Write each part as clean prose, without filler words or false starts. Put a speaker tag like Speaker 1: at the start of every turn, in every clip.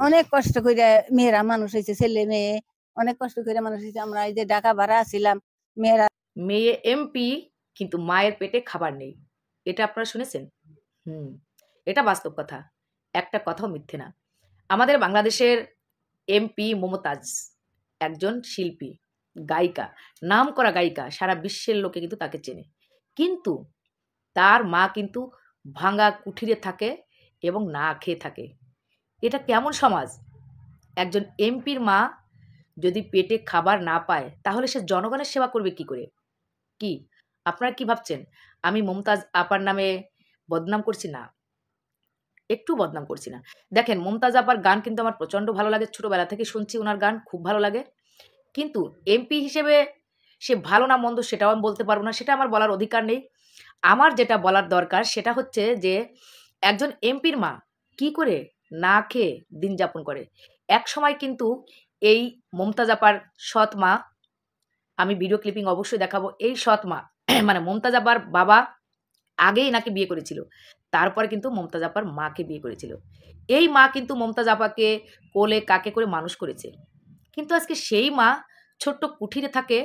Speaker 1: অনেক কষ্ট করে মেয়েরা মানুষ হয়েছে, ছেলে মেয়ে অনেক কষ্ট করে মানুষ হয়েছে। আমরা এই যে ঢাকা ভাড়া আছিলাম, মেয়েরা
Speaker 2: মেয়ে এমপি কিন্তু মায়ের পেটে খাবার নেই, এটা আপনারা শুনেছেন? হুম, এটা বাস্তব কথা, একটা কথাও মিথ্যে না। আমাদের বাংলাদেশের এমপি মমতাজ একজন শিল্পী, গায়িকা, নামকরা গায়িকা, সারা বিশ্বের লোকে কিন্তু তাকে চেনে। কিন্তু তার মা কিন্তু ভাঙা কুঠিরে থাকে এবং না খেয়ে থাকে। এটা কেমন সমাজ? একজন এমপির মা যদি পেটে খাবার না পায় তাহলে সে জনগণের সেবা করবে কি করে? কি আপনারা কি ভাবছেন আমি মমতাজ আপার নামে বদনাম করছি? না, একটু বদনাম করছি না। দেখেন, মমতাজ আপার গান কিন্তু আমার প্রচণ্ড ভালো লাগে, ছোটোবেলা থেকে শুনছি ওনার গান খুব ভালো লাগে। কিন্তু এমপি হিসেবে সে ভালো না মন্দ সেটাও আমি বলতে পারবো না, সেটা আমার বলার অধিকার নেই। আমার যেটা বলার দরকার সেটা হচ্ছে যে একজন এমপির মা কি করে না খেয়ে দিন যাপন করে। এক সময় কিন্তু এই মমতাজ আপার সৎ মা, আমি ভিডিও ক্লিপিং অবশ্যই দেখাবো, এই সৎ মা মানে মমতাজ আপার বাবা আগেই নাকি বিয়ে করেছিল, তারপরে কিন্তু মমতাজ আপার মাকে বিয়ে করেছিল। এই মা কিন্তু মমতাজ আপাকে কোলে কাকে করে মানুষ করেছে। কিন্তু আজকে সেই মা ছোট্ট কুঠিরে থাকে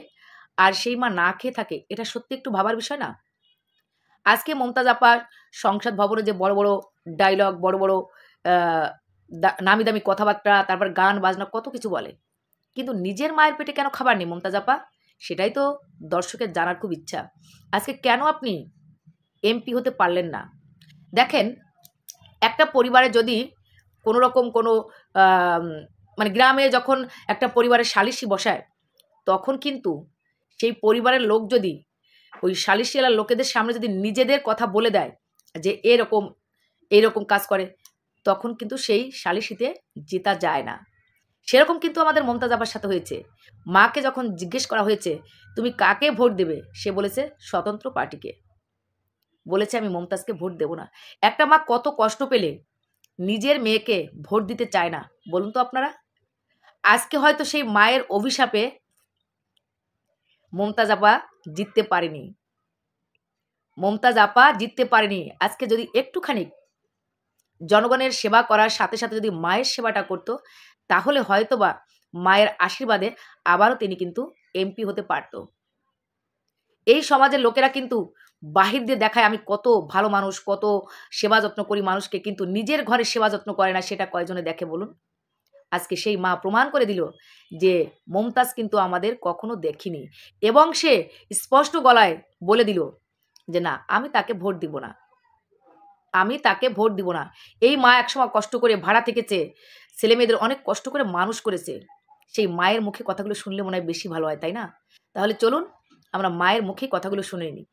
Speaker 2: আর সেই মা না খেয়ে থাকে, এটা সত্যি একটু ভাবার বিষয় না? আজকে মমতাজ আপার সংসদ ভবনে যে বড় বড় ডায়লগ, বড় বড় আহ, নামি দামি কথাবার্তা, তারপর গান বাজনা কত কিছু বলে, কিন্তু নিজের মায়ের পেটে কেন খাবার নেই মমতাজ আপা? সেটাই তো দর্শকের জানার খুব ইচ্ছা। আজকে কেন আপনি এমপি হতে পারলেন না? দেখেন, একটা পরিবারে যদি কোনো রকম কোনো আম, মানে গ্রামে যখন একটা পরিবারের সালিশি বসায়, তখন কিন্তু সেই পরিবারের লোক যদি ওই সালিশি এলার লোকেদের সামনে যদি নিজেদের কথা বলে দেয় যে এরকম এইরকম কাজ করে, তখন কিন্তু সেই সালিশিতে জেতা যায় না। সেরকম কিন্তু আমাদের মমতাজ আপার সাথে হয়েছে। মাকে যখন জিজ্ঞেস করা হয়েছে তুমি কাকে ভোট দেবে, সে বলেছে স্বতন্ত্র পার্টিকে, বলেছে আমি মমতাজকে ভোট দেব না। একটা মা কত কষ্ট পেলে নিজের মেয়েকে ভোট দিতে চায় না বলুন তো আপনারা? আজকে হয়তো সেই মায়ের অভিশাপে মমতাজ আপা জিততে পারেনি, মমতাজ আপা জিততে পারেনি। আজকে যদি একটুখানি জনগণের সেবা করার সাথে সাথে যদি মায়ের সেবাটা করত, তাহলে হয়তোবা মায়ের আশীর্বাদে আবারও তিনি কিন্তু এমপি হতে পারত। এই সমাজের লোকেরা কিন্তু বাহির দিয়ে দেখায় আমি কত ভালো মানুষ, কত সেবা যত্ন করি মানুষকে, কিন্তু নিজের ঘরে সেবা যত্ন করে না, সেটা কয়জনে দেখে বলুন? আজকে সেই মা প্রমাণ করে দিল যে মমতাজ কিন্তু আমাদের কখনো দেখিনি, এবং সে স্পষ্ট গলায় বলে দিল যে না, আমি তাকে ভোট দিব না, আমি তাকে ভোট দিব না। এই মা একসময় কষ্ট করে ভাড়া থেকেছে, ছেলে মেয়েদের অনেক কষ্ট করে মানুষ করেছে, সেই মায়ের মুখে কথাগুলো শুনলে মনে হয় বেশি ভালো হয়, তাই না? তাহলে চলুন আমরা মায়ের মুখে কথাগুলো শুনে নিই।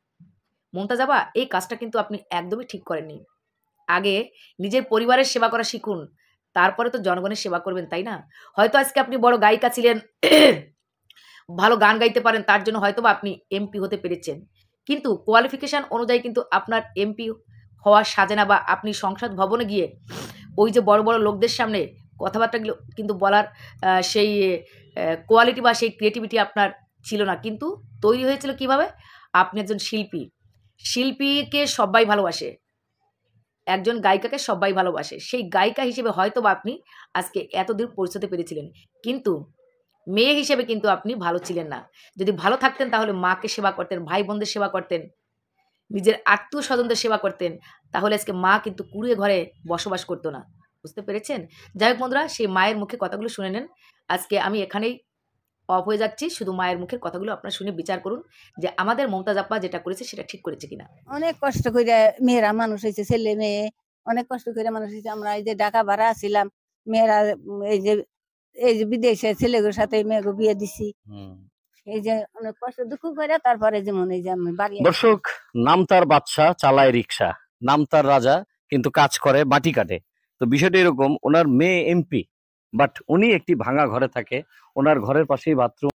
Speaker 2: মমতাজ আপা, এই কাজটা কিন্তু আপনি একদমই ঠিক করেননি। আগে নিজের পরিবারের সেবা করা শিখুন, তারপরে তো জনগণের সেবা করবেন, তাই না? হয়তো আজকে আপনি বড় গায়িকা ছিলেন, ভালো গান গাইতে পারেন, তার জন্য হয়তো বা আপনি এমপি হতে পেরেছেন, কিন্তু কোয়ালিফিকেশন অনুযায়ী কিন্তু আপনার এমপি হওয়া সাজে না, বা আপনি সংসদ ভবনে গিয়ে ওই যে বড় বড় লোকদের সামনে কথাবার্তাগুলো কিন্তু বলার সেই কোয়ালিটি বা সেই ক্রিয়েটিভিটি আপনার ছিল না। কিন্তু তৈরি হয়েছিল কিভাবে? আপনি একজন শিল্পী, শিল্পীকে সবাই ভালোবাসে, একজন গায়িকাকে সবাই ভালোবাসে, সেই গায়িকা হিসেবে হয়তো বা আপনি আজকে এতদূর পৌঁছতে পেরেছিলেন, কিন্তু মেয়ে হিসেবে কিন্তু আপনি ভালো ছিলেন না। যদি ভালো থাকতেন তাহলে মাকে সেবা করতেন, ভাই বোনদের সেবা করতেন, নিজের আত্মীয় স্বজনদের সেবা করতেন, তাহলে আজকে মা কিন্তু কুঁড়ে ঘরে বসবাস করতো না। বুঝতে পেরেছেন? যাই হোক বন্ধুরা, সেই মায়ের মুখে কথাগুলো শুনে নেন। আজকে আমি এখানেই অফ হয়ে যাচ্ছি, শুধু মায়ের মুখের কথাগুলো আপনারা শুনে বিচার করুন যে আমাদের মমতাজ আপা যেটা করেছে সেটা ঠিক করেছে কিনা।
Speaker 1: অনেক কষ্ট করে মেয়েরা মানুষ হয়েছে, ছেলে মেয়ে অনেক কষ্ট করে মানুষ হয়েছে। আমরা এই যে ঢাকা ভাড়া আছিলাম, মেয়েরা এই যে বিদেশে ছেলেগুলোর সাথে মেয়েকে বিয়ে দিছি। এই যে অনেক কষ্ট দুঃখ করে তারপরে যেমন এই যে আমি বাড়ি
Speaker 3: দর্শক, নাম তার বাদশা, চালায় রিক্সা, নাম তার রাজা, কিন্তু কাজ করে মাটি কাটে। তো বিষয়টা এরকম, ওনার মেয়ে এমপি, বাট উনি একটি ভাঙা ঘরে থাকে, ওনার ঘরের পাশেই বাথরুম।